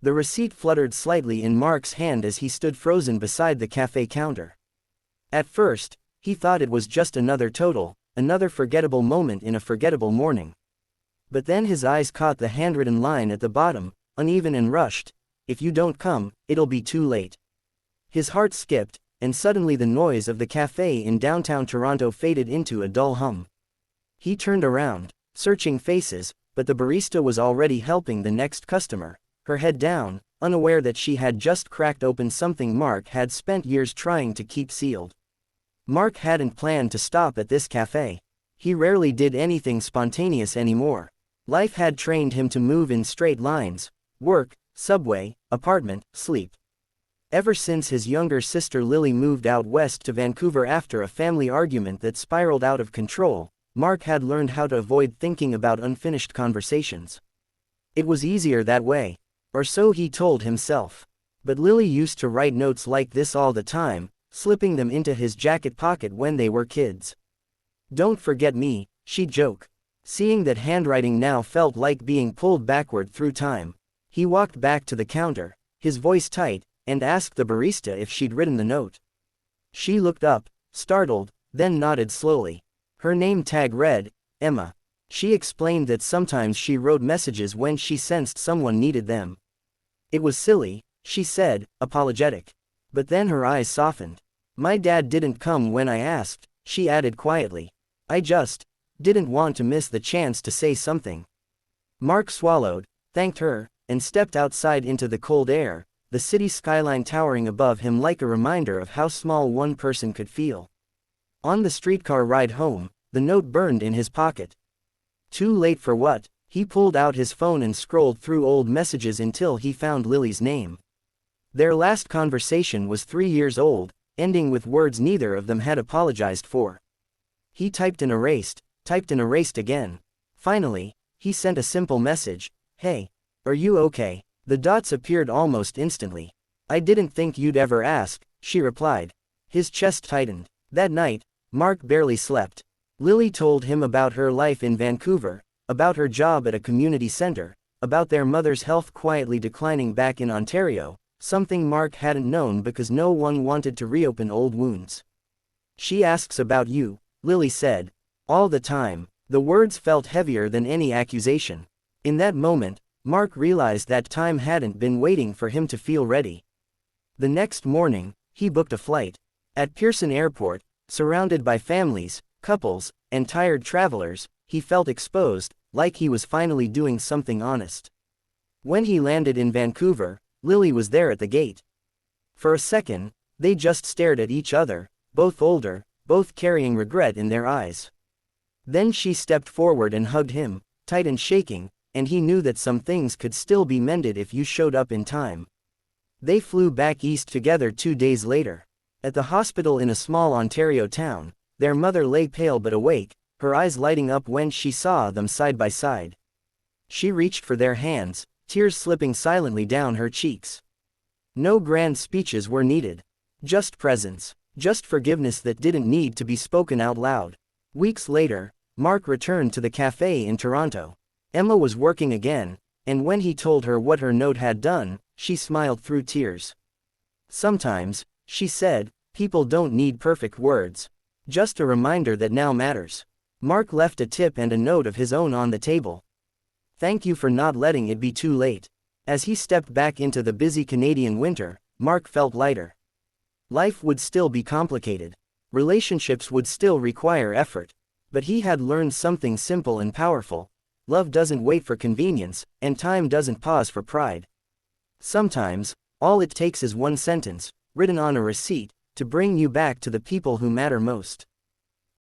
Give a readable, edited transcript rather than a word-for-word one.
The receipt fluttered slightly in Mark's hand as he stood frozen beside the cafe counter. At first, he thought it was just another total, another forgettable moment in a forgettable morning. But then his eyes caught the handwritten line at the bottom, uneven and rushed, "If you don't come, it'll be too late." His heart skipped, and suddenly the noise of the cafe in downtown Toronto faded into a dull hum. He turned around, searching faces, but the barista was already helping the next customer, her head down, unaware that she had just cracked open something Mark had spent years trying to keep sealed. Mark hadn't planned to stop at this cafe. He rarely did anything spontaneous anymore. Life had trained him to move in straight lines: work, subway, apartment, sleep. Ever since his younger sister Lily moved out west to Vancouver after a family argument that spiraled out of control, Mark had learned how to avoid thinking about unfinished conversations. It was easier that way, or so he told himself. But Lily used to write notes like this all the time, slipping them into his jacket pocket when they were kids. "Don't forget me," she'd joke. Seeing that handwriting now felt like being pulled backward through time, he walked back to the counter, his voice tight, and asked the barista if she'd written the note. She looked up, startled, then nodded slowly. Her name tag read, Emma. She explained that sometimes she wrote messages when she sensed someone needed them. "It was silly," she said, apologetic. But then her eyes softened. "My dad didn't come when I asked," she added quietly. "I just didn't want to miss the chance to say something." Mark swallowed, thanked her, and stepped outside into the cold air, the city skyline towering above him like a reminder of how small one person could feel. On the streetcar ride home, the note burned in his pocket. Too late for what? He pulled out his phone and scrolled through old messages until he found Lily's name. Their last conversation was 3 years old, ending with words neither of them had apologized for. He typed and erased again. Finally, he sent a simple message, "Hey, are you okay?" The dots appeared almost instantly. "I didn't think you'd ever ask," she replied. His chest tightened. That night, Mark barely slept. Lily told him about her life in Vancouver, about her job at a community center, about their mother's health quietly declining back in Ontario, something Mark hadn't known because no one wanted to reopen old wounds. "She asks about you," Lily said. "All the time." The words felt heavier than any accusation. In that moment, Mark realized that time hadn't been waiting for him to feel ready. The next morning, he booked a flight. At Pearson Airport, surrounded by families, couples, and tired travelers, he felt exposed, like he was finally doing something honest. When he landed in Vancouver, Lily was there at the gate. For a second, they just stared at each other, both older, both carrying regret in their eyes. Then she stepped forward and hugged him, tight and shaking, and he knew that some things could still be mended if you showed up in time. They flew back east together 2 days later. At the hospital in a small Ontario town, their mother lay pale but awake, her eyes lighting up when she saw them side by side. She reached for their hands, tears slipping silently down her cheeks. No grand speeches were needed. Just presence. Just forgiveness that didn't need to be spoken out loud. Weeks later, Mark returned to the cafe in Toronto. Emma was working again, and when he told her what her note had done, she smiled through tears. "Sometimes," she said, "people don't need perfect words. Just a reminder that now matters." Mark left a tip and a note of his own on the table. "Thank you for not letting it be too late." As he stepped back into the busy Canadian winter, Mark felt lighter. Life would still be complicated. Relationships would still require effort. But he had learned something simple and powerful. Love doesn't wait for convenience, and time doesn't pause for pride. Sometimes, all it takes is one sentence, written on a receipt, to bring you back to the people who matter most.